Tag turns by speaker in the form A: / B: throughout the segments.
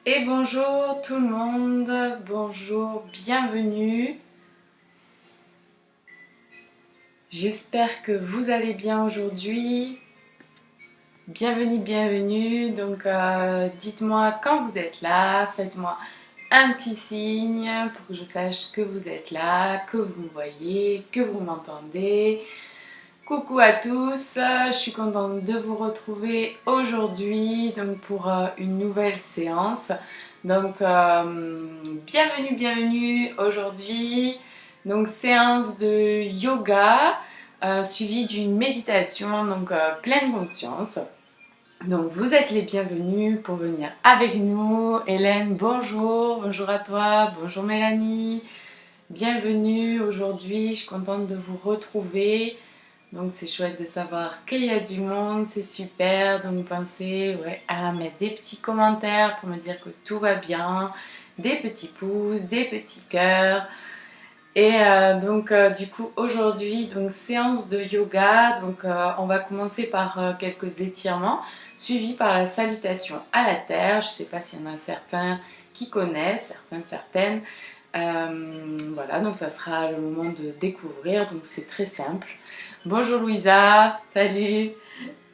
A: Et bonjour tout le monde, bonjour, bienvenue. J'espère que vous allez bien aujourd'hui. Bienvenue, bienvenue. Donc dites-moi quand vous êtes là, faites-moi un petit signe pour que je sache que vous êtes là, que vous me voyez, que vous m'entendez. Coucou à tous, je suis contente de vous retrouver aujourd'hui donc pour une nouvelle séance. Donc bienvenue, bienvenue aujourd'hui. Donc séance de yoga suivie d'une méditation donc pleine conscience. Donc vous êtes les bienvenus pour venir avec nous. Hélène, bonjour, bonjour à toi, bonjour Mélanie. Bienvenue aujourd'hui, je suis contente de vous retrouver. Donc c'est chouette de savoir qu'il y a du monde, c'est super. Donc pensez à mettre des petits commentaires pour me dire que tout va bien, des petits pouces, des petits cœurs. Et du coup aujourd'hui donc séance de yoga. Donc on va commencer par quelques étirements suivis par la salutation à la terre. Je ne sais pas s'il y en a certains qui connaissent, certaines. Voilà, donc ça sera le moment de découvrir. Donc c'est très simple. Bonjour Louisa, salut.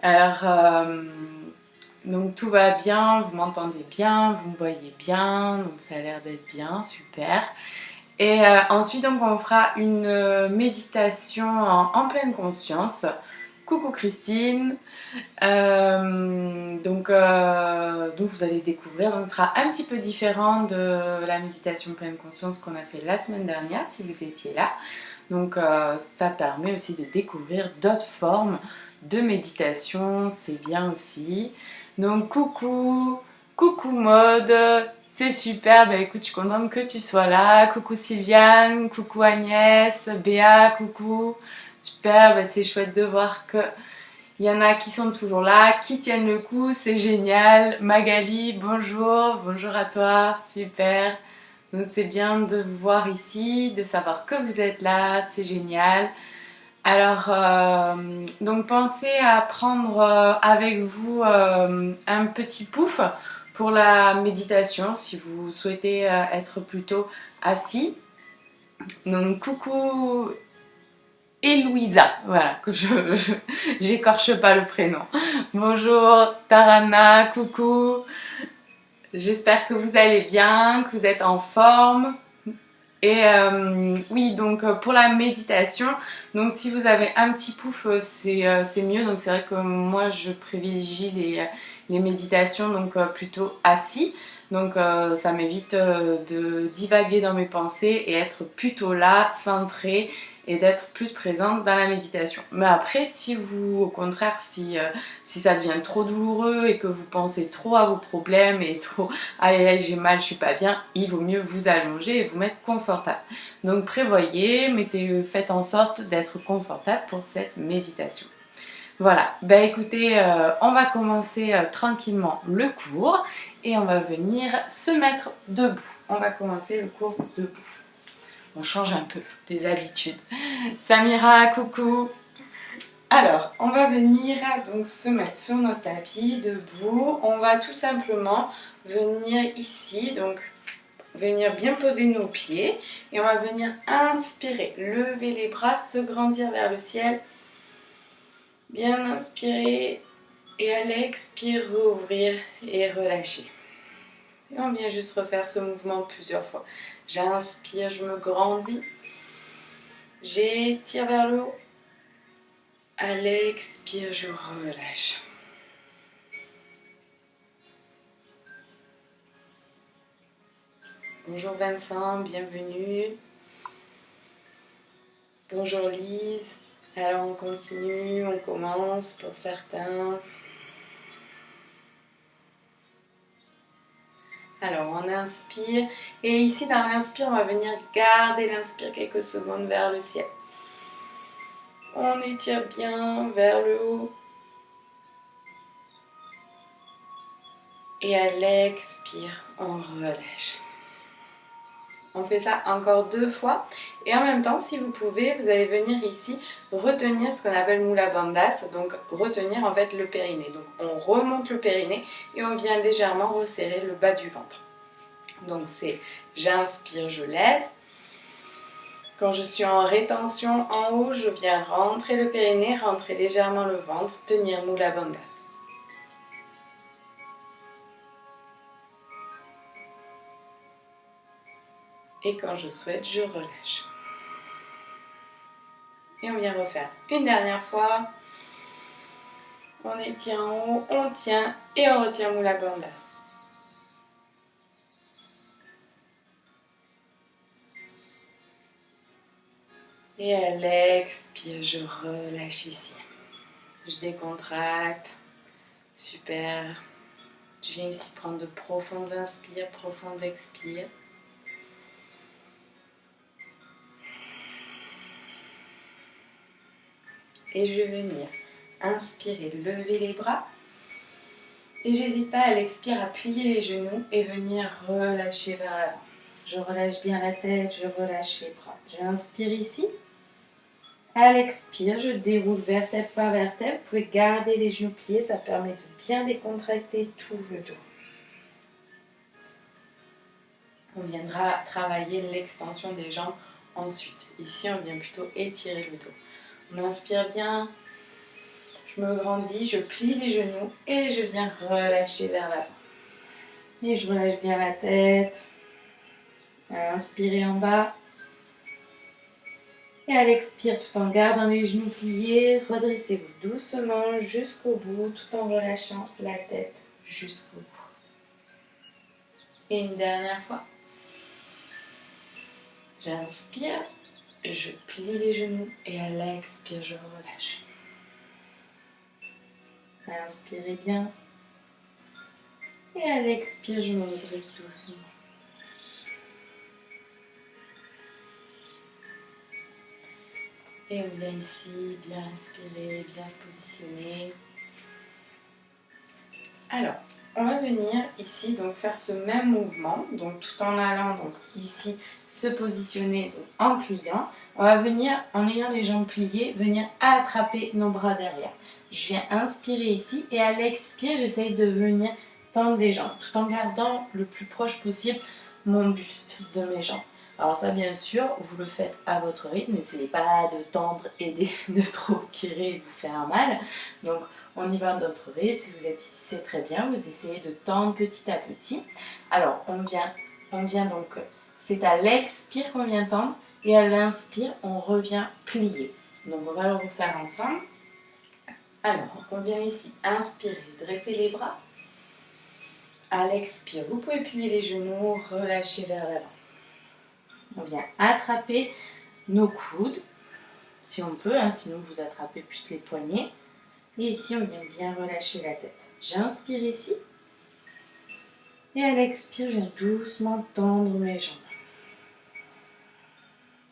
A: Alors, donc tout va bien, vous m'entendez bien, vous me voyez bien, donc ça a l'air d'être bien, super. Et ensuite, donc on fera une méditation en pleine conscience. Coucou Christine. Donc vous allez découvrir, donc ce sera un petit peu différent de la méditation pleine conscience qu'on a fait la semaine dernière, si vous étiez là. Donc ça permet aussi de découvrir d'autres formes de méditation, c'est bien aussi. Donc coucou Maude, c'est super, bah écoute, je suis contente que tu sois là. Coucou Sylviane, coucou Agnès, Béa, coucou. Super, bah c'est chouette de voir que il y en a qui sont toujours là, qui tiennent le coup, c'est génial. Magali, bonjour à toi, super. Donc c'est bien de vous voir ici, de savoir que vous êtes là, c'est génial. Alors, donc pensez à prendre avec vous un petit pouf pour la méditation si vous souhaitez être plutôt assis. Donc coucou Eloïsa, voilà, que j'écorche pas le prénom. Bonjour Tarana, coucou. J'espère que vous allez bien, que vous êtes en forme. Et oui, donc pour la méditation, donc si vous avez un petit pouf, c'est mieux. Donc c'est vrai que moi je privilégie les méditations donc plutôt assis. Donc ça m'évite de divaguer dans mes pensées et être plutôt là, centrée et d'être plus présente dans la méditation. Mais après, si vous, au contraire, si ça devient trop douloureux et que vous pensez trop à vos problèmes et trop aïe aïe j'ai mal, je suis pas bien, il vaut mieux vous allonger et vous mettre confortable. Donc prévoyez, faites en sorte d'être confortable pour cette méditation. Voilà, bah écoutez, on va commencer tranquillement le cours et on va venir se mettre debout. On va commencer le cours debout. On change un peu des habitudes. Samira, coucou. Alors, on va venir donc se mettre sur notre tapis debout. On va tout simplement venir ici, donc venir bien poser nos pieds et on va venir inspirer, lever les bras, se grandir vers le ciel, bien inspirer et à l'expire, rouvrir et relâcher. Et on vient juste refaire ce mouvement plusieurs fois. J'inspire, je me grandis, j'étire vers le haut, à l'expire, je relâche. Bonjour Vincent, bienvenue. Bonjour Lise. Alors on continue, on commence pour certains. Alors on inspire et ici dans l'inspire on va venir garder l'inspire quelques secondes vers le ciel. On étire bien vers le haut. Et à l'expire, on relâche. On fait ça encore 2 fois. Et en même temps, si vous pouvez, vous allez venir ici retenir ce qu'on appelle Mula Bandhas. Donc retenir en fait le périnée. Donc on remonte le périnée et on vient légèrement resserrer le bas du ventre. Donc c'est j'inspire, je lève. Quand je suis en rétention en haut, je viens rentrer le périnée, rentrer légèrement le ventre, tenir Mula Bandhas. Et quand je souhaite, je relâche. Et on vient refaire une dernière fois. On étire en haut, on tient et on retient Mula Bandhas. Et à l'expire, je relâche ici. Je décontracte. Super. Je viens ici prendre de profondes inspires, profondes expires. Et je vais venir inspirer, lever les bras. Et j'hésite pas à l'expire à plier les genoux et venir relâcher vers l'avant. Je relâche bien la tête, je relâche les bras. J'inspire ici. À l'expire, je déroule vertèbre par vertèbre. Vous pouvez garder les genoux pliés, ça permet de bien décontracter tout le dos. On viendra travailler l'extension des jambes ensuite. Ici, on vient plutôt étirer le dos. On inspire bien, je me grandis, je plie les genoux et je viens relâcher vers l'avant. Et je relâche bien la tête. Inspirez en bas. Et à l'expire, tout en gardant les genoux pliés, redressez-vous doucement jusqu'au bout, tout en relâchant la tête jusqu'au bout. Et une dernière fois. J'inspire, je plie les genoux et à l'expire, je relâche. Inspirez bien. Et à l'expire, je me redresse doucement. Et on vient ici, bien inspirer, bien se positionner. Alors, on va venir ici donc faire ce même mouvement, donc tout en allant donc ici se positionner donc, en pliant. On va venir, en ayant les jambes pliées, venir attraper nos bras derrière. Je viens inspirer ici et à l'expire, j'essaye de venir tendre les jambes, tout en gardant le plus proche possible mon buste de mes jambes. Alors ça, bien sûr, vous le faites à votre rythme, n'essayez pas de tendre et de trop tirer et de vous faire mal. Donc, on y va à notre rythme. Si vous êtes ici, c'est très bien. Vous essayez de tendre petit à petit. Alors, on vient donc, c'est à l'expire qu'on vient tendre et à l'inspire, on revient plier. Donc, on va le refaire ensemble. Alors, on vient ici inspirer, dresser les bras. À l'expire, vous pouvez plier les genoux, relâcher vers l'avant. On vient attraper nos coudes, si on peut, sinon vous attrapez plus les poignets. Et ici, on vient bien relâcher la tête. J'inspire ici. Et à l'expire, je viens doucement tendre mes jambes.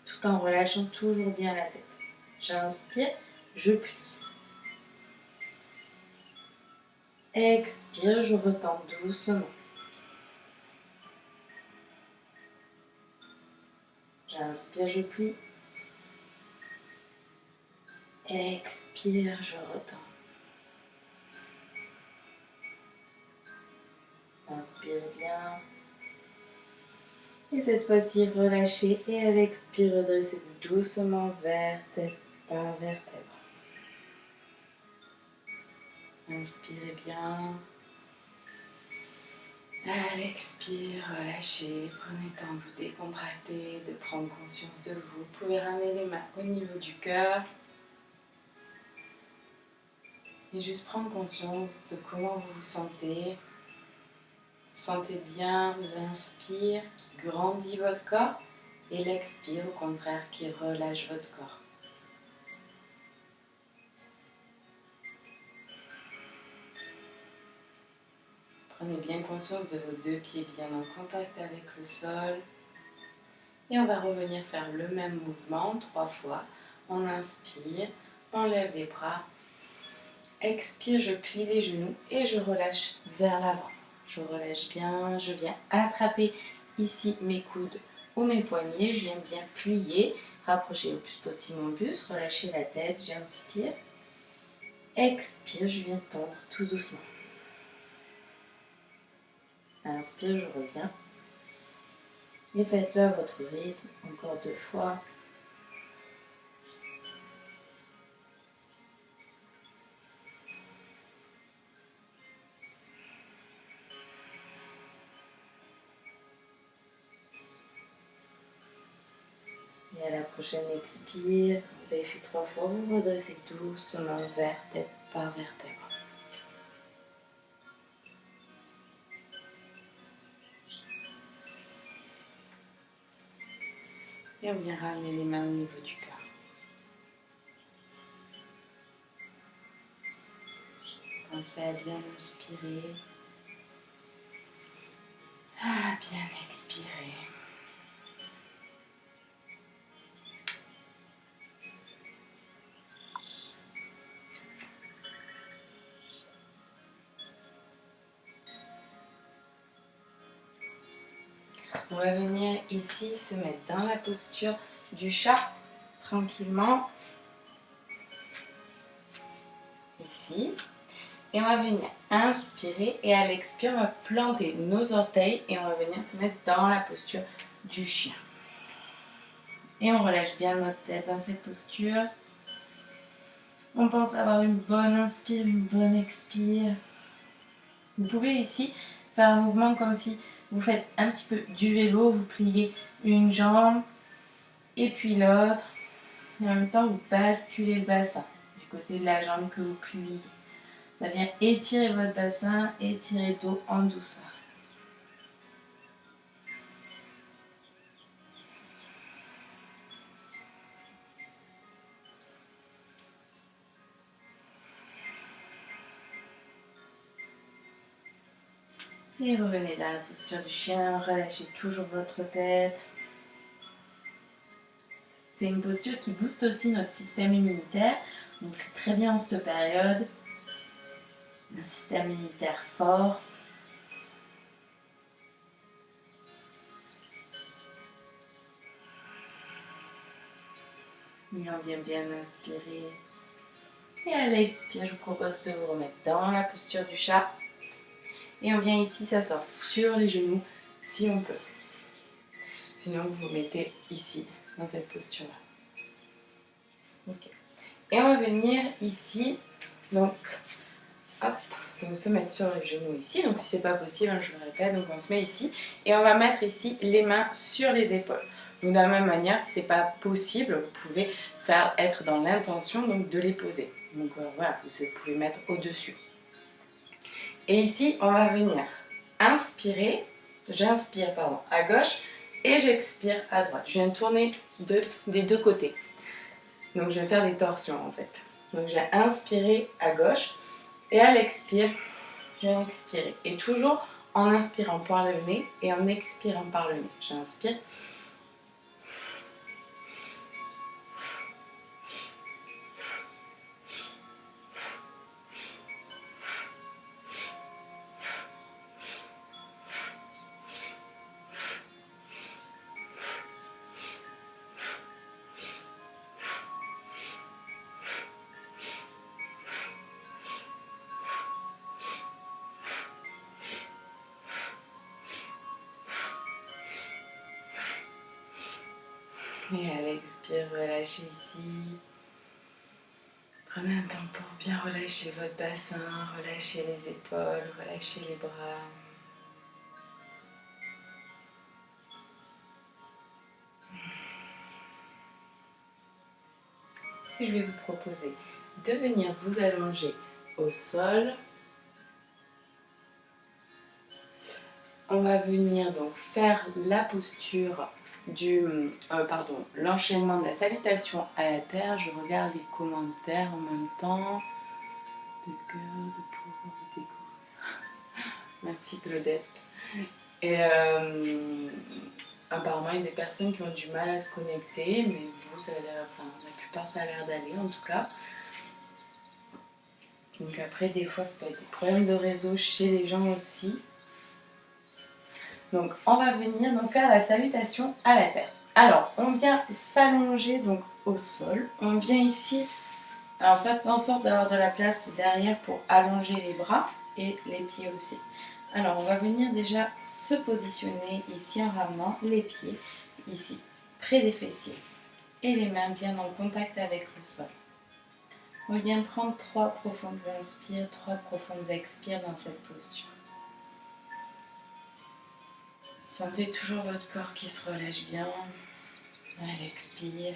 A: Tout en relâchant toujours bien la tête. J'inspire, je plie. Expire, je retends doucement. J'inspire, je plie. Expire, je retends. Inspire bien. Et cette fois-ci, relâchez et à l'expire, redressez-vous doucement vertèbre par vertèbre. Inspirez bien. À l'expire, relâchez. Prenez le temps de vous décontracter, de prendre conscience de vous. Vous pouvez ramener les mains au niveau du cœur. Et juste prendre conscience de comment vous vous sentez. Sentez bien l'inspire qui grandit votre corps et l'expire au contraire qui relâche votre corps. Prenez bien conscience de vos 2 pieds bien en contact avec le sol. Et on va revenir faire le même mouvement 3 fois. On inspire, on lève les bras. Expire, je plie les genoux et je relâche vers l'avant. Je relâche bien, je viens attraper ici mes coudes ou mes poignets. Je viens bien plier, rapprocher le plus possible mon buste, relâcher la tête, j'inspire. Expire, je viens tendre tout doucement. Inspire, je reviens. Et faites-le à votre rythme, encore 2 fois. Et à la prochaine expire, vous avez fait 3 fois, vous redressez doucement vertèbre par vertèbre. Et on vient ramener les mains au niveau du cœur. Pensez à bien inspirer. À bien expirer. On va venir ici se mettre dans la posture du chat, tranquillement. Ici. Et on va venir inspirer et à l'expire, on va planter nos orteils et on va venir se mettre dans la posture du chien. Et on relâche bien notre tête dans cette posture. On pense avoir une bonne inspire, une bonne expire. Vous pouvez ici faire un mouvement comme si vous faites un petit peu du vélo, vous pliez une jambe et puis l'autre. Et en même temps, vous basculez le bassin du côté de la jambe que vous pliez. Ça vient étirer votre bassin, étirer le dos en douceur. Et revenez dans la posture du chien, relâchez toujours votre tête. C'est une posture qui booste aussi notre système immunitaire, donc c'est très bien en cette période. Un système immunitaire fort. Et on vient bien inspirer. Et à l'expire, je vous propose de vous remettre dans la posture du chat. Et on vient ici s'asseoir sur les genoux si on peut. Sinon, vous vous mettez ici, dans cette posture-là. Okay. Et on va venir ici, donc, hop, donc se mettre sur les genoux ici. Donc, si c'est pas possible, je le répète, donc on se met ici. Et on va mettre ici les mains sur les épaules. Donc, de la même manière, si c'est pas possible, vous pouvez être dans l'intention donc de les poser. Donc, voilà, vous pouvez mettre au-dessus. Et ici, on va venir inspirer, j'inspire pardon, à gauche et j'expire à droite. Je viens tourner des deux côtés. Donc je vais faire des torsions en fait. Donc j'ai inspiré à gauche et à l'expire, je vais expirer. Et toujours en inspirant par le nez et en expirant par le nez. J'inspire. Et à l'expire, relâchez ici. Prenez un temps pour bien relâcher votre bassin, relâcher les épaules, relâcher les bras. Et je vais vous proposer de venir vous allonger au sol. On va venir donc faire la posture l'enchaînement de la salutation à la terre. Je regarde les commentaires en même temps. De cœur, de pouvoir découvrir. Merci Claudette. Et apparemment, il y a des personnes qui ont du mal à se connecter, mais vous, ça a l'air, enfin, la plupart, ça a l'air d'aller en tout cas. Donc après, des fois, ça peut être des problèmes de réseau chez les gens aussi. Donc on va venir donc faire la salutation à la terre. Alors on vient s'allonger donc au sol. On vient ici, alors faites en sorte d'avoir de la place derrière pour allonger les bras et les pieds aussi. Alors on va venir déjà se positionner ici en ramenant les pieds ici près des fessiers et les mains bien en contact avec le sol. On vient prendre 3 profondes inspires, 3 profondes expires dans cette posture. Sentez toujours votre corps qui se relâche bien. À l'expire.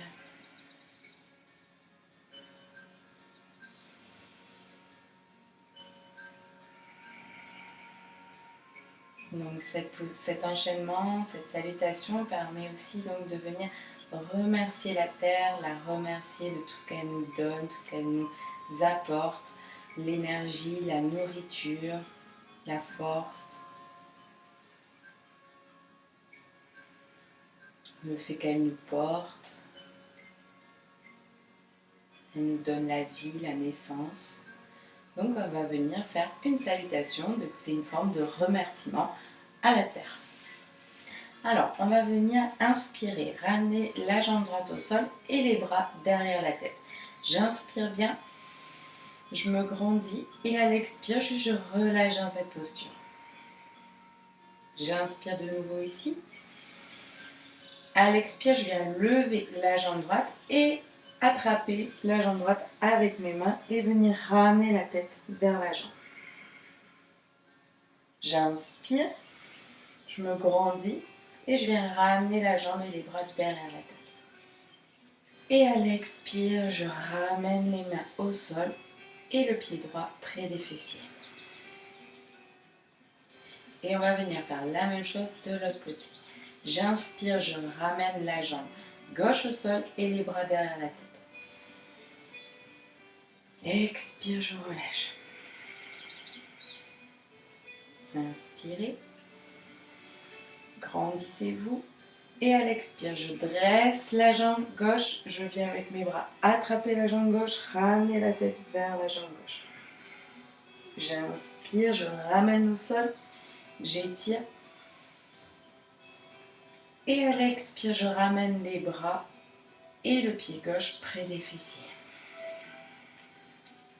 A: Donc cet enchaînement, cette salutation permet aussi donc de venir remercier la terre, la remercier de tout ce qu'elle nous donne, tout ce qu'elle nous apporte, l'énergie, la nourriture, la force, le fait qu'elle nous porte, elle nous donne la vie, la naissance. Donc on va venir faire une salutation, donc c'est une forme de remerciement à la terre. Alors on va venir inspirer, ramener la jambe droite au sol et les bras derrière la tête. J'inspire bien, je me grandis et à l'expire, je relâche dans cette posture. J'inspire de nouveau ici. À l'expire, je viens lever la jambe droite et attraper la jambe droite avec mes mains et venir ramener la tête vers la jambe. J'inspire, je me grandis et je viens ramener la jambe et les bras derrière la tête. Et à l'expire, je ramène les mains au sol et le pied droit près des fessiers. Et on va venir faire la même chose de l'autre côté. J'inspire, je ramène la jambe gauche au sol et les bras derrière la tête. Expire, je relâche. Inspirez. Grandissez-vous. Et à l'expire, je dresse la jambe gauche. Je viens avec mes bras attraper la jambe gauche, ramener la tête vers la jambe gauche. J'inspire, je ramène au sol. J'étire. Et à l'expire, je ramène les bras et le pied gauche près des fessiers.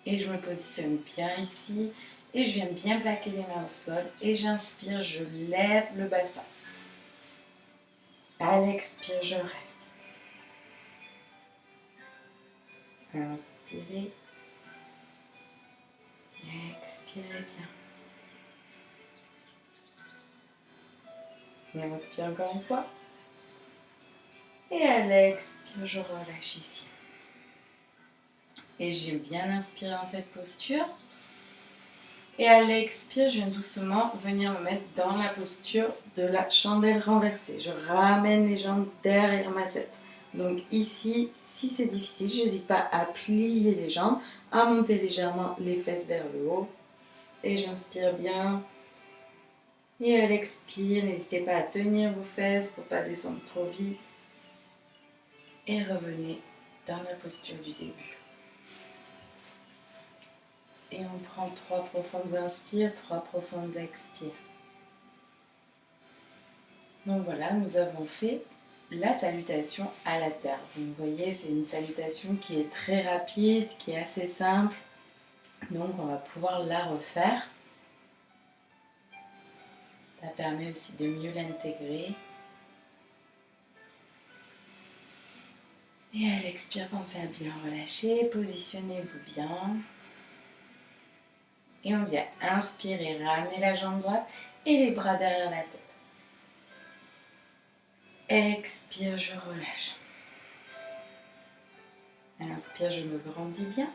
A: Et je me positionne bien ici. Et je viens bien plaquer les mains au sol. Et j'inspire, je lève le bassin. À l'expire, je reste. Inspirez. Expirez bien. Inspire encore une fois. Et à l'expire, je relâche ici. Et je viens bien inspirer dans cette posture. Et à l'expire, je viens doucement venir me mettre dans la posture de la chandelle renversée. Je ramène les jambes derrière ma tête. Donc ici, si c'est difficile, je n'hésite pas à plier les jambes, à monter légèrement les fesses vers le haut. Et j'inspire bien. Et à l'expire, n'hésitez pas à tenir vos fesses pour ne pas descendre trop vite. Et revenez dans la posture du début. Et on prend 3 profondes inspires, 3 profondes expires. Donc voilà, nous avons fait la salutation à la terre. Donc vous voyez, c'est une salutation qui est très rapide, qui est assez simple. Donc on va pouvoir la refaire. Ça permet aussi de mieux l'intégrer. Et à l'expire, pensez à bien relâcher, positionnez-vous bien. Et on vient inspirer, ramener la jambe droite et les bras derrière la tête. Expire, je relâche. Inspire, je me grandis bien.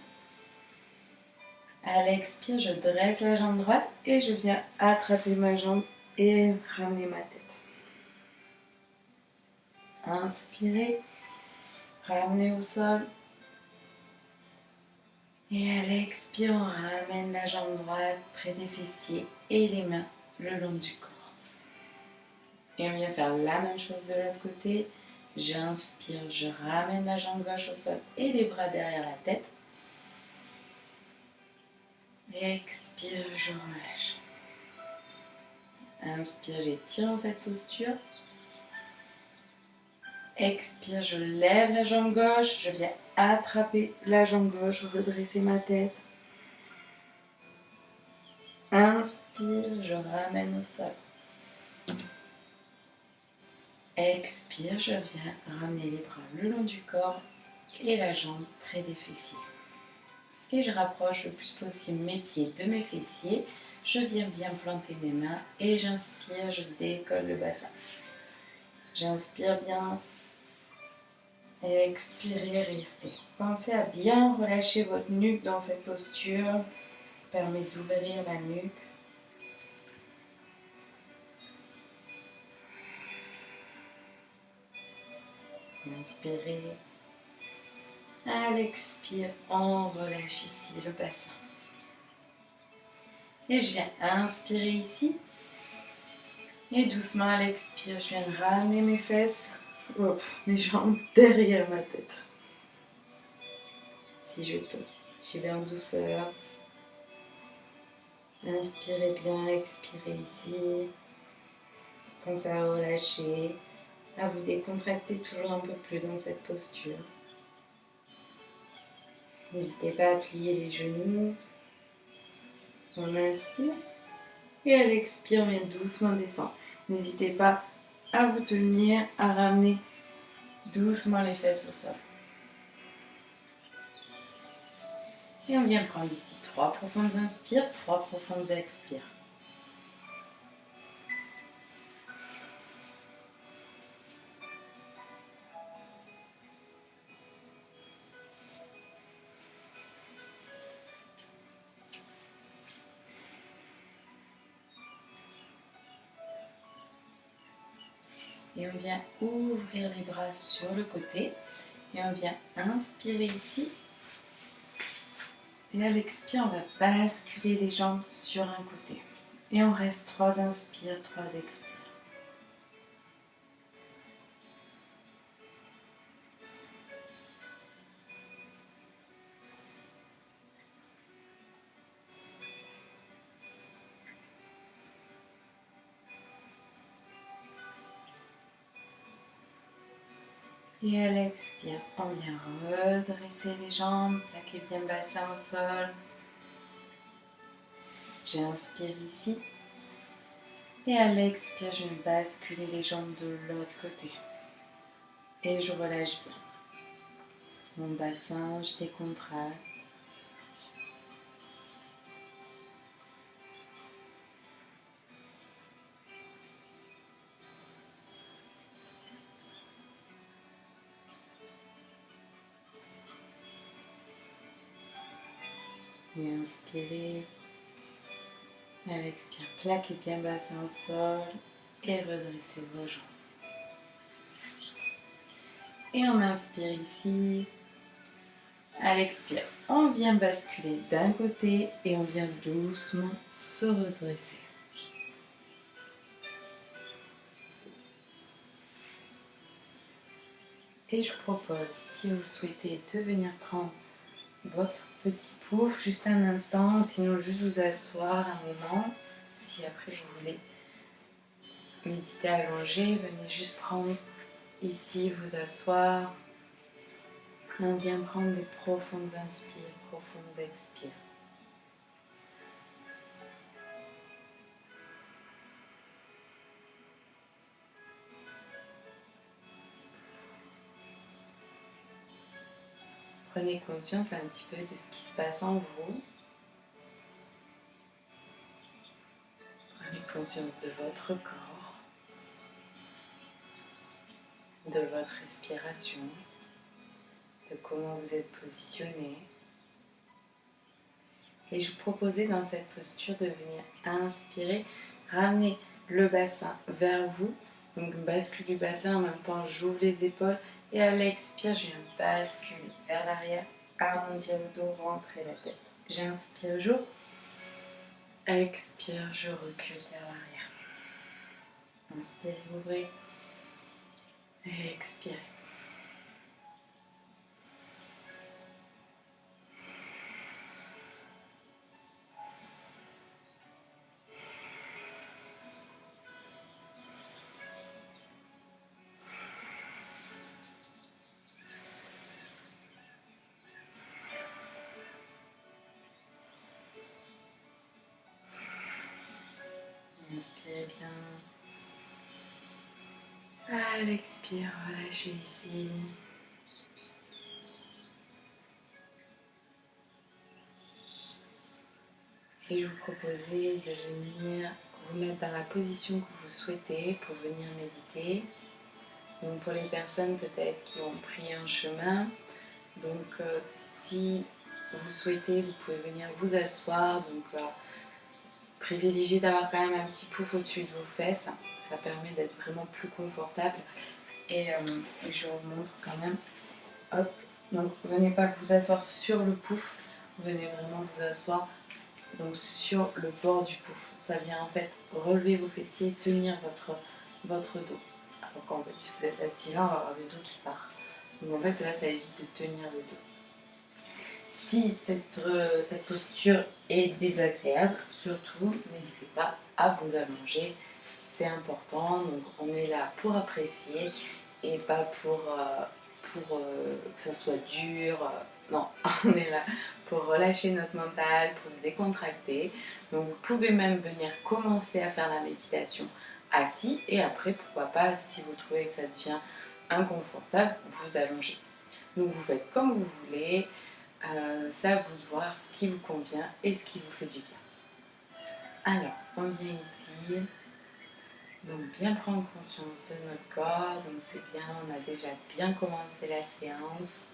A: À l'expire, je dresse la jambe droite et je viens attraper ma jambe et ramener ma tête. Inspirez, ramenez au sol. Et à l'expire, on ramène la jambe droite près des fessiers et les mains le long du corps. Et on vient faire la même chose de l'autre côté. J'inspire, je ramène la jambe gauche au sol et les bras derrière la tête. Expire, je relâche. Inspire, j'étire dans cette posture. Expire, je lève la jambe gauche, je viens attraper la jambe gauche, redresser ma tête. Inspire, je ramène au sol. Expire, je viens ramener les bras le long du corps et la jambe près des fessiers. Et je rapproche le plus possible mes pieds de mes fessiers. Je viens bien planter mes mains et j'inspire, je décolle le bassin. J'inspire bien. Expirez, restez. Pensez à bien relâcher votre nuque dans cette posture. Ça permet d'ouvrir la nuque. Inspirez. À l'expire, on relâche ici le bassin. Et je viens inspirer ici. Et doucement à l'expire, je viens ramener mes fesses, mes jambes derrière ma tête. Si je peux. J'y vais en douceur. Inspirez bien, expirez ici. Pensez à relâcher, à vous décontracter toujours un peu plus dans cette posture. N'hésitez pas à plier les genoux. On inspire. Et à l'expire, on vient doucement descendre. N'hésitez pas à vous tenir, à ramener doucement les fesses au sol. Et on vient prendre ici 3 profondes inspires, 3 profondes expires. Et on vient ouvrir les bras sur le côté. Et on vient inspirer ici. Et à l'expire, on va basculer les jambes sur un côté. Et on reste 3 inspires, 3 expires. Et à l'expire, on vient redresser les jambes, plaquer bien le bassin au sol. J'inspire ici. Et à l'expire, je vais basculer les jambes de l'autre côté. Et je relâche bien. Mon bassin, je décontracte. Et inspirez. À l'expire, plaquez bien le bassin au sol et redressez vos jambes. Et on inspire ici. À l'expire, on vient basculer d'un côté et on vient doucement se redresser. Et je vous propose, si vous souhaitez, de venir prendre votre petit pouf juste un instant, ou sinon juste vous asseoir un moment. Si après vous voulez méditer allongé, venez juste prendre ici, vous asseoir. Et on vient prendre de profondes inspires, profondes expires. Prenez conscience un petit peu de ce qui se passe en vous. Prenez conscience de votre corps, de votre respiration, de comment vous êtes positionné. Et je vous proposais dans cette posture de venir inspirer, ramener le bassin vers vous. Donc bascule du bassin, en même temps j'ouvre les épaules et à l'expire je viens basculer vers l'arrière, arrondir le dos, rentrer la tête. J'inspire, j'ouvre. Expire, je recule vers l'arrière. Inspirez, ouvrez. Expirez. Inspirez bien. À l'expire, relâchez ici. Et je vous proposais de venir vous mettre dans la position que vous souhaitez pour venir méditer. Donc pour les personnes peut-être qui ont pris un chemin, donc si vous souhaitez, vous pouvez venir vous asseoir. Donc privilégiez d'avoir quand même un petit pouf au-dessus de vos fesses. Ça permet d'être vraiment plus confortable. Et je vous montre quand même. Hop. Donc venez pas vous asseoir sur le pouf, venez vraiment vous asseoir donc sur le bord du pouf. Ça vient en fait relever vos fessiers, tenir votre dos. Alors qu'en fait si vous êtes assis là, on va avoir le dos qui part. Donc en fait là ça évite de tenir le dos. Si cette posture est désagréable, surtout n'hésitez pas à vous allonger. C'est important, donc on est là pour apprécier et pas pour que ça soit dur. Non, on est là pour relâcher notre mental, pour se décontracter. Donc vous pouvez même venir commencer à faire la méditation assis et après, pourquoi pas, si vous trouvez que ça devient inconfortable, vous allongez. Donc vous faites comme vous voulez, c'est à vous de voir ce qui vous convient et ce qui vous fait du bien. Alors, on vient ici. Donc bien prendre conscience de notre corps, donc c'est bien, on a déjà bien commencé la séance.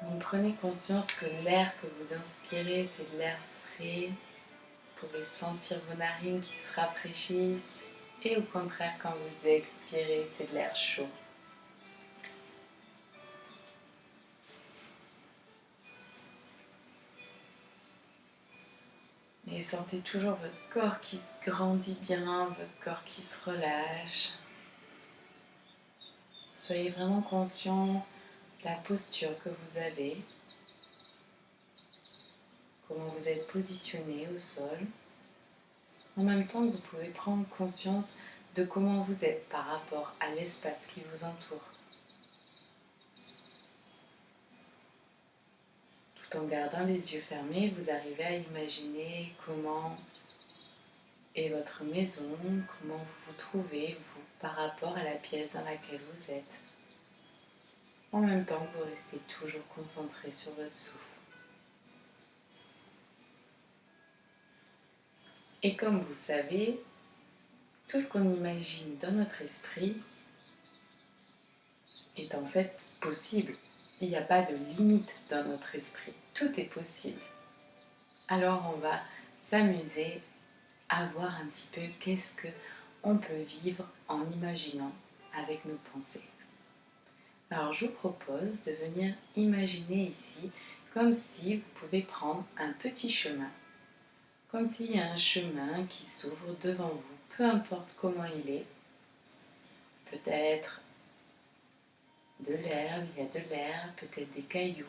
A: Donc prenez conscience que l'air que vous inspirez, c'est de l'air frais. Vous pouvez sentir vos narines qui se rafraîchissent. Et au contraire, quand vous expirez, c'est de l'air chaud. Et sentez toujours votre corps qui se grandit bien, votre corps qui se relâche. Soyez vraiment conscient de la posture que vous avez, comment vous êtes positionné au sol. En même temps que vous pouvez prendre conscience de comment vous êtes par rapport à l'espace qui vous entoure. Tout en gardant les yeux fermés, vous arrivez à imaginer comment est votre maison, comment vous vous trouvez, vous, par rapport à la pièce dans laquelle vous êtes. En même temps que vous restez toujours concentré sur votre souffle. Et comme vous le savez, tout ce qu'on imagine dans notre esprit est en fait possible. Il n'y a pas de limite dans notre esprit. Tout est possible. Alors on va s'amuser à voir un petit peu qu'est-ce qu'on peut vivre en imaginant avec nos pensées. Alors je vous propose de venir imaginer ici comme si vous pouvez prendre un petit chemin. Comme s'il y a un chemin qui s'ouvre devant vous, peu importe comment il est. Peut-être de l'herbe, il y a de l'herbe, peut-être des cailloux,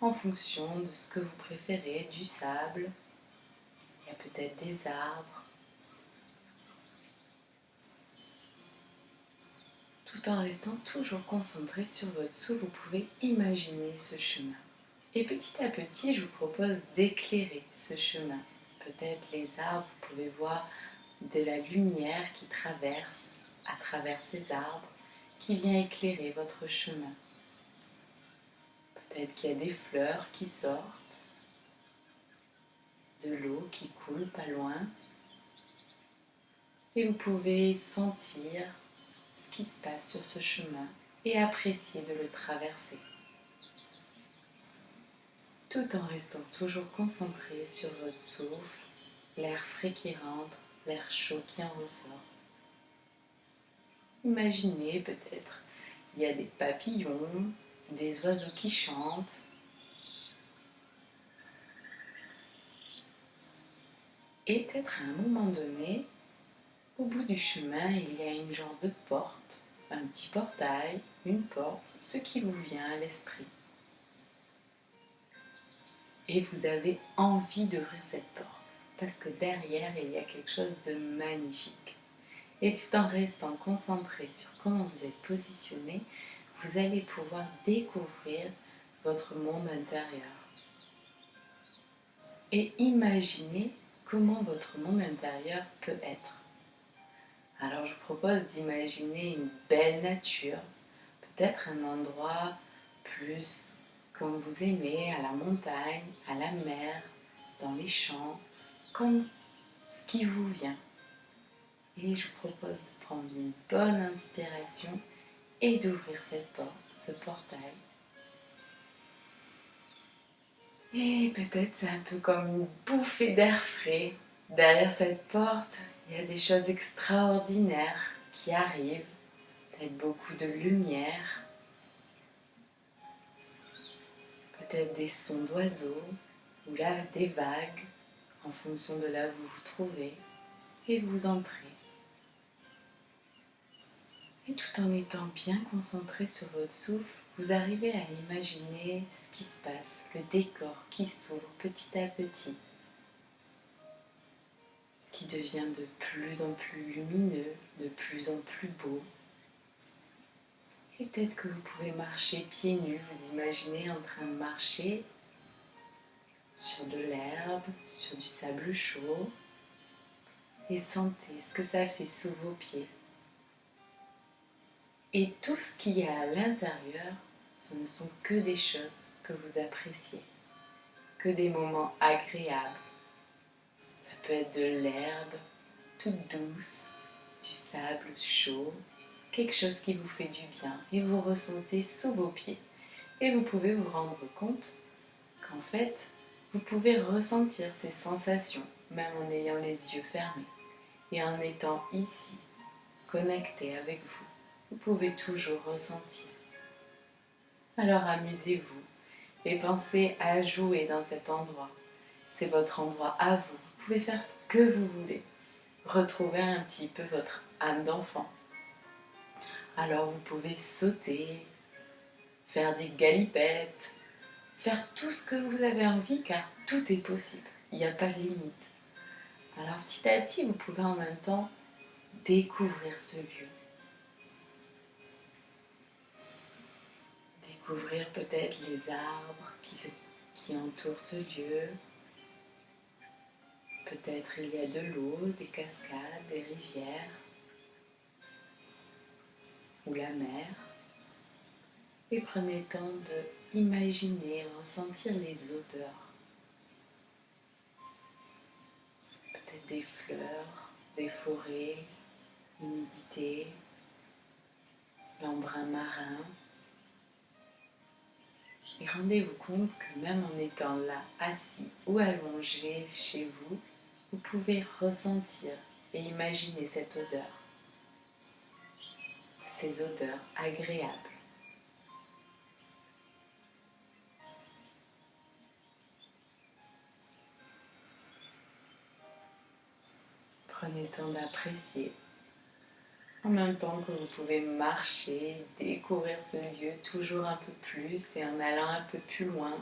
A: en fonction de ce que vous préférez, du sable, il y a peut-être des arbres. Tout en restant toujours concentré sur votre souffle, vous pouvez imaginer ce chemin. Et petit à petit, je vous propose d'éclairer ce chemin. Peut-être les arbres, vous pouvez voir de la lumière qui traverse à travers ces arbres, qui vient éclairer votre chemin. Peut-être qu'il y a des fleurs qui sortent, de l'eau qui coule pas loin. Et vous pouvez sentir ce qui se passe sur ce chemin et apprécier de le traverser. Tout en restant toujours concentré sur votre souffle, l'air frais qui rentre, l'air chaud qui en ressort. Imaginez peut-être, il y a des papillons, des oiseaux qui chantent. Et peut-être à un moment donné, au bout du chemin, il y a une genre de porte, un petit portail, une porte, ce qui vous vient à l'esprit. Et vous avez envie d'ouvrir cette porte, parce que derrière, il y a quelque chose de magnifique. Et tout en restant concentré sur comment vous êtes positionné, vous allez pouvoir découvrir votre monde intérieur. Et imaginez comment votre monde intérieur peut être. Alors je vous propose d'imaginer une belle nature, peut-être un endroit plus comme vous aimez, à la montagne, à la mer, dans les champs, comme ce qui vous vient. Et je vous propose de prendre une bonne inspiration et d'ouvrir cette porte, ce portail. Et peut-être c'est un peu comme une bouffée d'air frais. Derrière cette porte, il y a des choses extraordinaires qui arrivent. Peut-être beaucoup de lumière, peut-être des sons d'oiseaux ou là des vagues en fonction de là où vous vous trouvez. Et vous entrez. Et tout en étant bien concentré sur votre souffle, vous arrivez à imaginer ce qui se passe, le décor qui s'ouvre petit à petit, qui devient de plus en plus lumineux, de plus en plus beau. Et peut-être que vous pouvez marcher pieds nus, vous imaginez en train de marcher sur de l'herbe, sur du sable chaud, et sentez ce que ça fait sous vos pieds. Et tout ce qu'il y a à l'intérieur, ce ne sont que des choses que vous appréciez, que des moments agréables. Ça peut être de l'herbe toute douce, du sable chaud, quelque chose qui vous fait du bien et vous ressentez sous vos pieds. Et vous pouvez vous rendre compte qu'en fait, vous pouvez ressentir ces sensations, même en ayant les yeux fermés et en étant ici, connecté avec vous. Vous pouvez toujours ressentir. Alors amusez-vous et pensez à jouer dans cet endroit. C'est votre endroit à vous. Vous pouvez faire ce que vous voulez. Retrouvez un petit peu votre âme d'enfant. Alors vous pouvez sauter, faire des galipettes, faire tout ce que vous avez envie car tout est possible. Il n'y a pas de limite. Alors petit à petit, vous pouvez en même temps découvrir ce lieu. Découvrir peut-être les arbres qui entourent ce lieu. Peut-être il y a de l'eau, des cascades, des rivières ou la mer. Et prenez le temps d'imaginer, ressentir les odeurs. Peut-être des fleurs, des forêts, l'humidité, l'embrun marin. Et rendez-vous compte que même en étant là, assis ou allongé chez vous, vous pouvez ressentir et imaginer cette odeur. Ces odeurs agréables. Prenez le temps d'apprécier. En même temps que vous pouvez marcher, découvrir ce lieu toujours un peu plus et en allant un peu plus loin.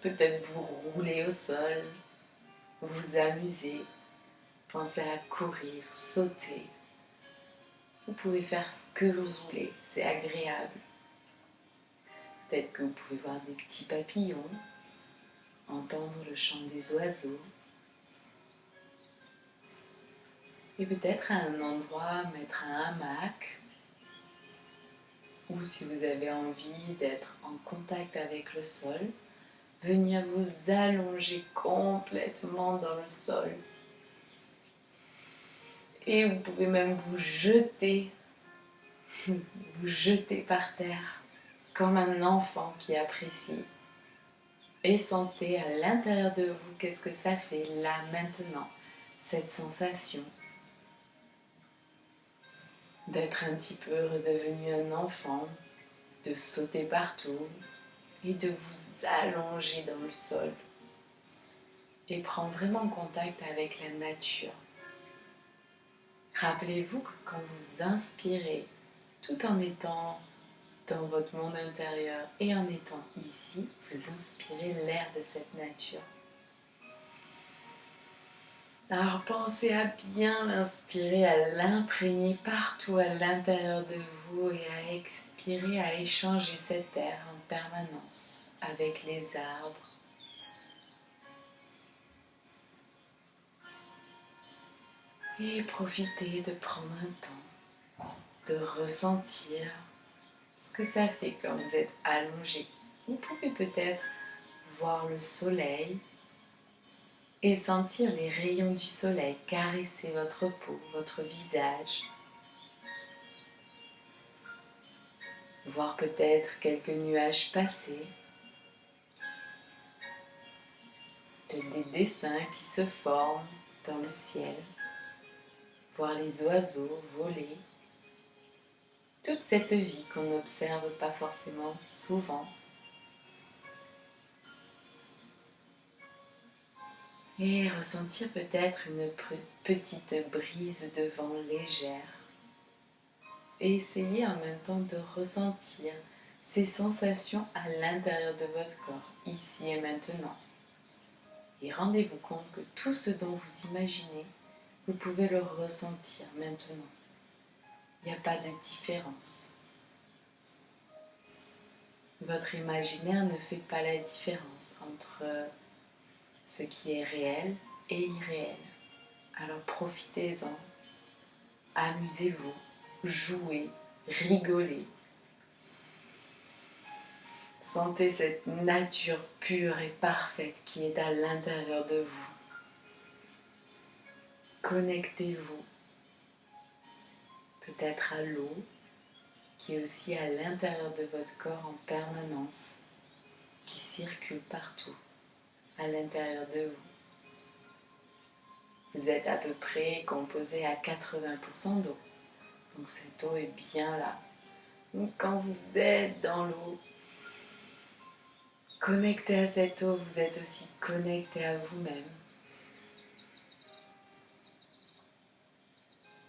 A: Peut-être vous rouler au sol, vous amuser, pensez à courir, sauter. Vous pouvez faire ce que vous voulez, c'est agréable. Peut-être que vous pouvez voir des petits papillons, entendre le chant des oiseaux. Et peut-être à un endroit mettre un hamac. Ou si vous avez envie d'être en contact avec le sol, venir vous allonger complètement dans le sol. Et vous pouvez même vous jeter par terre, comme un enfant qui apprécie. Et sentez à l'intérieur de vous qu'est-ce que ça fait là, maintenant, cette sensation d'être un petit peu redevenu un enfant, de sauter partout et de vous allonger dans le sol. Et prendre vraiment contact avec la nature. Rappelez-vous que quand vous inspirez, tout en étant dans votre monde intérieur et en étant ici, vous inspirez l'air de cette nature. Alors pensez à bien l'inspirer, à l'imprégner partout à l'intérieur de vous et à expirer, à échanger cet air en permanence avec les arbres, Et profitez de prendre un temps, de ressentir ce que ça fait quand vous êtes allongé. Vous pouvez peut-être voir le soleil et sentir les rayons du soleil caresser votre peau, votre visage. Voir peut-être quelques nuages passer, peut-être des dessins qui se forment dans le ciel, voir les oiseaux voler. Toute cette vie qu'on n'observe pas forcément souvent. Et ressentir peut-être une petite brise de vent légère. Et essayez en même temps de ressentir ces sensations à l'intérieur de votre corps, ici et maintenant. Et rendez-vous compte que tout ce dont vous imaginez, vous pouvez le ressentir maintenant. Il n'y a pas de différence. Votre imaginaire ne fait pas la différence entre ce qui est réel et irréel. Alors profitez-en, amusez-vous, jouez, rigolez. Sentez cette nature pure et parfaite qui est à l'intérieur de vous. Connectez-vous peut-être à l'eau qui est aussi à l'intérieur de votre corps en permanence, qui circule partout à l'intérieur de vous. Vous êtes à peu près composé à 80% d'eau, donc cette eau est bien là. Donc quand vous êtes dans l'eau, connecté à cette eau, vous êtes aussi connecté à vous-même.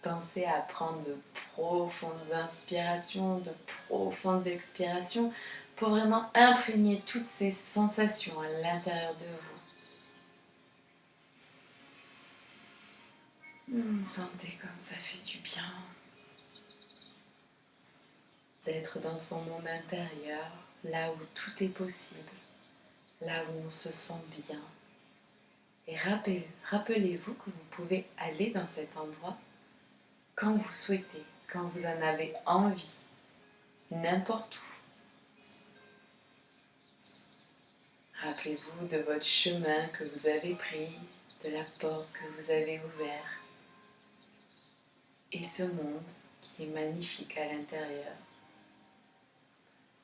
A: Pensez à prendre de profondes inspirations, de profondes expirations pour vraiment imprégner toutes ces sensations à l'intérieur de vous. Sentez comme ça fait du bien d'être dans son monde intérieur, là où tout est possible, là où on se sent bien. Et rappelez-vous que vous pouvez aller dans cet endroit quand vous souhaitez, quand vous en avez envie, n'importe où. Rappelez-vous de votre chemin que vous avez pris, de la porte que vous avez ouverte, et ce monde qui est magnifique à l'intérieur.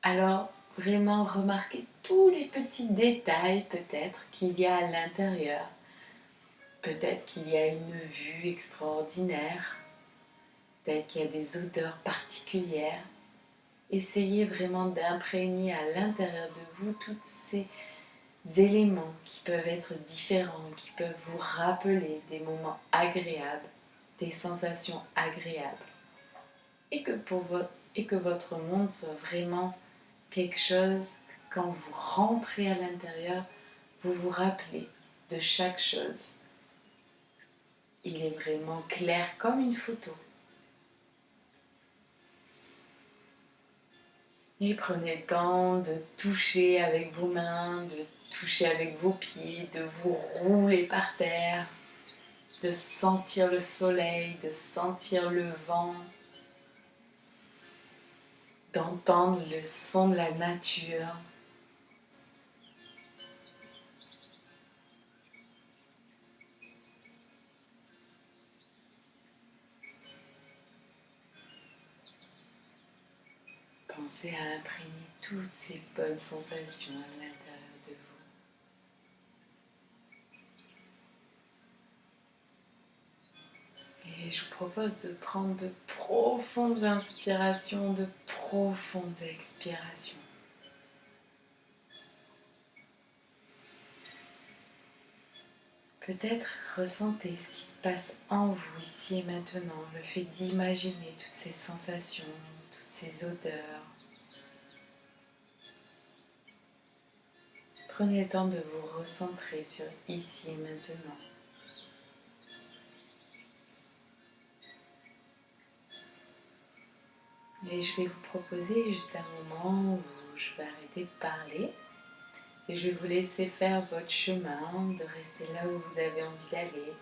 A: Alors, vraiment remarquez tous les petits détails peut-être qu'il y a à l'intérieur. Peut-être qu'il y a une vue extraordinaire. Peut-être qu'il y a des odeurs particulières. Essayez vraiment d'imprégner à l'intérieur de vous tous ces éléments qui peuvent être différents, qui peuvent vous rappeler des moments agréables, des sensations agréables. Et que votre monde soit vraiment quelque chose que quand vous rentrez à l'intérieur, vous vous rappelez de chaque chose. Il est vraiment clair comme une photo. Et prenez le temps de toucher avec vos mains, de toucher avec vos pieds, de vous rouler par terre, de sentir le soleil, de sentir le vent, d'entendre le son de la nature. Pensez à imprégner toutes ces bonnes sensations à l'intérieur de vous. Et je vous propose de prendre de profondes inspirations, de profondes expirations. Peut-être ressentez ce qui se passe en vous ici et maintenant, le fait d'imaginer toutes ces sensations, toutes ces odeurs. Prenez le temps de vous recentrer sur ici et maintenant. Et je vais vous proposer juste un moment où je vais arrêter de parler et je vais vous laisser faire votre chemin, de rester là où vous avez envie d'aller,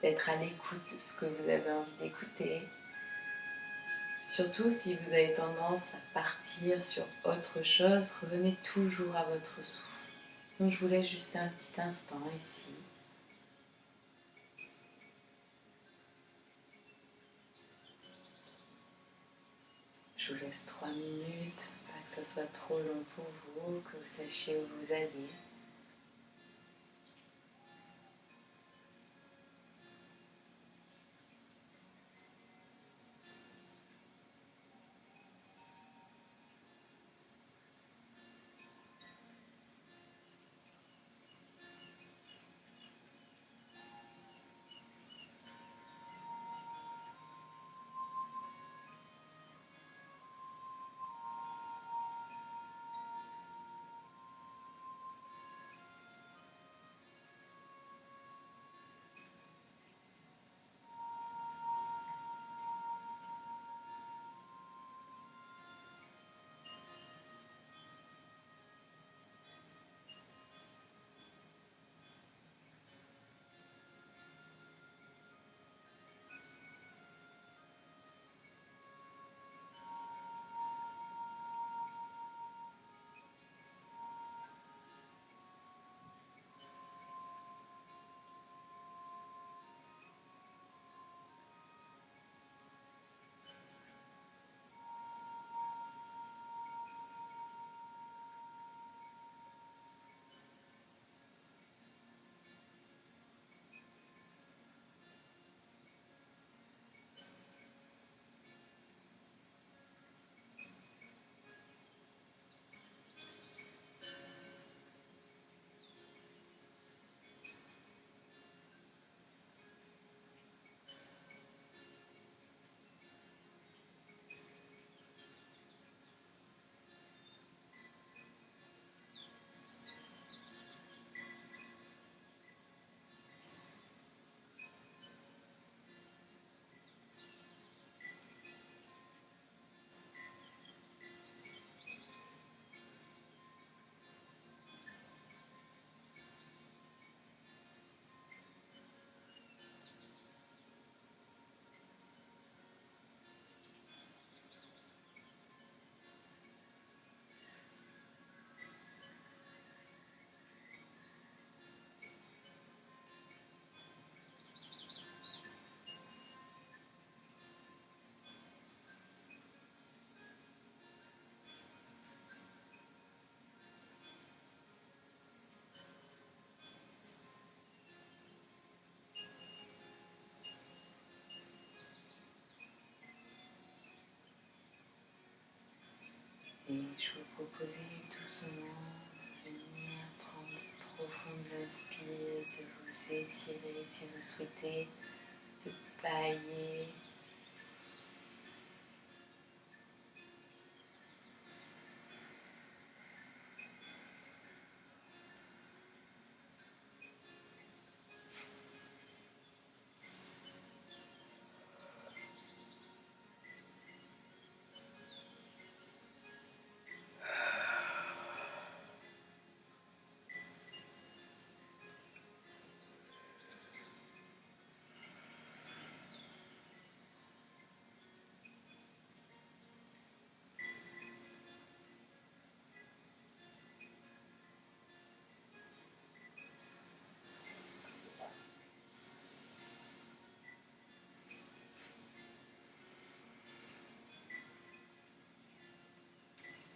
A: d'être à l'écoute de ce que vous avez envie d'écouter. Surtout si vous avez tendance à partir sur autre chose, revenez toujours à votre souffle. Donc je vous laisse juste un petit instant ici. Je vous laisse 3 minutes, pas que ça soit trop long pour vous, que vous sachiez où vous allez. Et je vous proposais doucement de venir prendre de profondes inspires, de vous étirer si vous souhaitez, de bailler.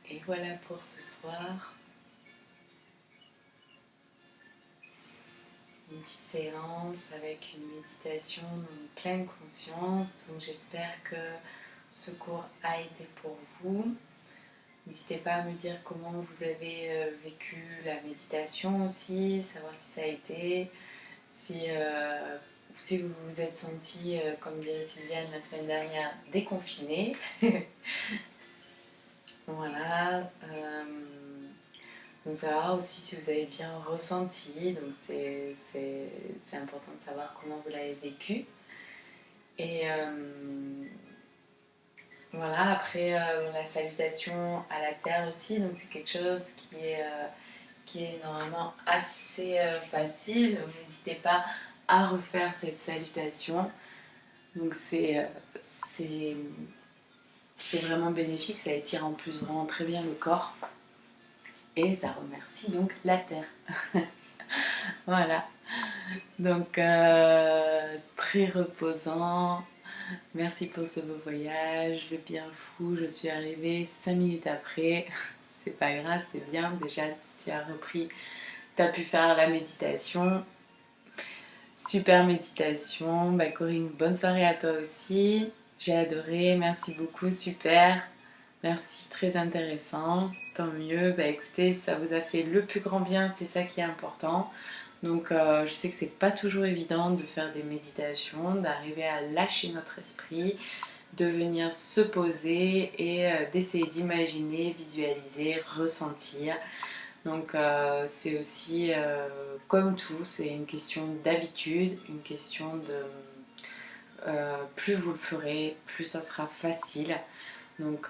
A: Et voilà pour ce soir. Une petite séance avec une méditation en pleine conscience. Donc j'espère que ce cours a été pour vous. N'hésitez pas à me dire comment vous avez vécu la méditation aussi, savoir si ça a été, si vous vous êtes senti, comme dirait Sylviane la semaine dernière, déconfiné. Voilà. Donc savoir aussi si vous avez bien ressenti, donc c'est important de savoir comment vous l'avez vécu. Et voilà, après la salutation à la terre aussi, donc c'est quelque chose qui est normalement assez facile. Donc n'hésitez pas à refaire cette salutation. Donc c'est vraiment bénéfique, ça étire en plus vraiment très bien le corps. Et ça remercie donc la terre. Voilà. Donc très reposant. Merci pour ce beau voyage. Le bien fou, je suis arrivée 5 minutes après. C'est pas grave, c'est bien. Déjà, tu as repris, tu as pu faire la méditation. Super méditation. Bah, Corinne, bonne soirée à toi aussi. J'ai adoré, merci beaucoup, super. Merci, très intéressant. Tant mieux. Bah écoutez, ça vous a fait le plus grand bien, c'est ça qui est important. Donc je sais que c'est pas toujours évident de faire des méditations, d'arriver à lâcher notre esprit, de venir se poser et d'essayer d'imaginer, visualiser, ressentir. Donc c'est aussi comme tout, c'est une question d'habitude, une question de plus vous le ferez, plus ça sera facile. Donc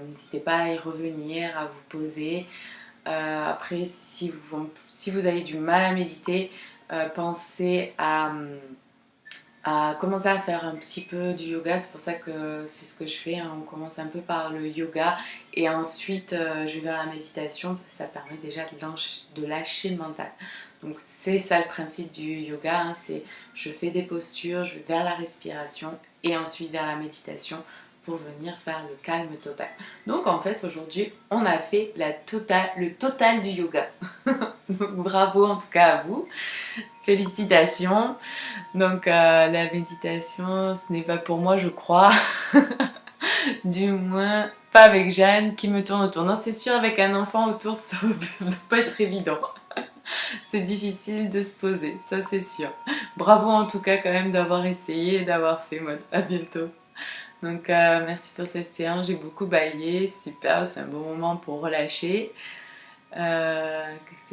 A: n'hésitez pas à y revenir, à vous poser. Après, si vous avez du mal à méditer, pensez à commencer à faire un petit peu du yoga. C'est pour ça que c'est ce que je fais, hein. On commence un peu par le yoga et ensuite je vais vers la méditation. Ça permet déjà de lâcher le mental. Donc c'est ça le principe du yoga, hein. C'est je fais des postures, je vais vers la respiration et ensuite vers la méditation pour venir faire le calme total. Donc en fait aujourd'hui on a fait le total du yoga. Donc bravo en tout cas à vous, félicitations. Donc la méditation ce n'est pas pour moi je crois, du moins pas avec Jeanne qui me tourne autour. Non c'est sûr avec un enfant autour ça va pas être évident. C'est difficile de se poser, ça c'est sûr. Bravo en tout cas quand même d'avoir essayé et d'avoir fait mode. À bientôt. Donc merci pour cette séance, j'ai beaucoup baillé, super, c'est un bon moment pour relâcher. C'est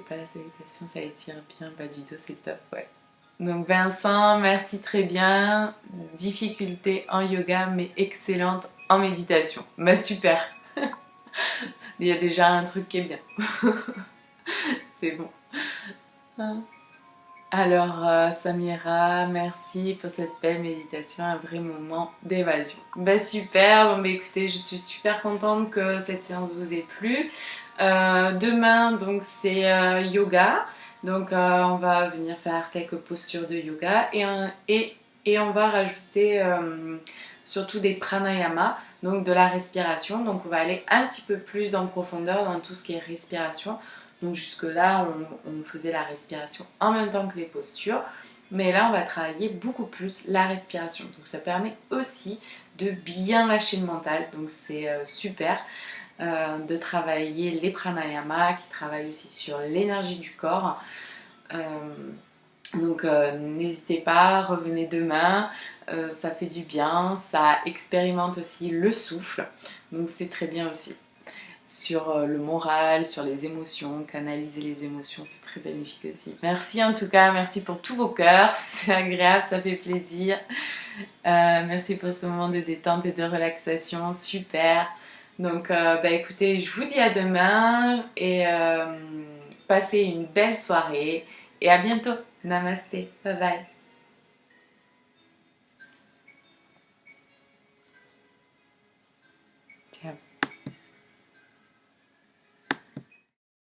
A: pas la salutation, ça étire bien, bas du dos, c'est top, ouais. Donc Vincent, merci très bien. Difficulté en yoga, mais excellente en méditation. Bah super. Il y a déjà un truc qui est bien. C'est bon. Alors Samira, merci pour cette belle méditation, un vrai moment d'évasion. Bah super, bon bah écoutez, je suis super contente que cette séance vous ait plu. Demain donc c'est yoga, donc on va venir faire quelques postures de yoga et on va rajouter surtout des pranayama, donc de la respiration. Donc on va aller un petit peu plus en profondeur dans tout ce qui est respiration. Donc jusque là on faisait la respiration en même temps que les postures, mais là on va travailler beaucoup plus la respiration. Donc ça permet aussi de bien lâcher le mental, donc c'est super de travailler les pranayama qui travaillent aussi sur l'énergie du corps. Donc n'hésitez pas, revenez demain, ça fait du bien, ça expérimente aussi le souffle, donc c'est très bien aussi. Sur le moral, sur les émotions, canaliser les émotions, c'est très bénéfique aussi. Merci en tout cas, merci pour tous vos cœurs, c'est agréable, ça fait plaisir. Merci pour ce moment de détente et de relaxation, super. Donc bah écoutez, je vous dis à demain et passez une belle soirée et à bientôt. Namasté, bye bye.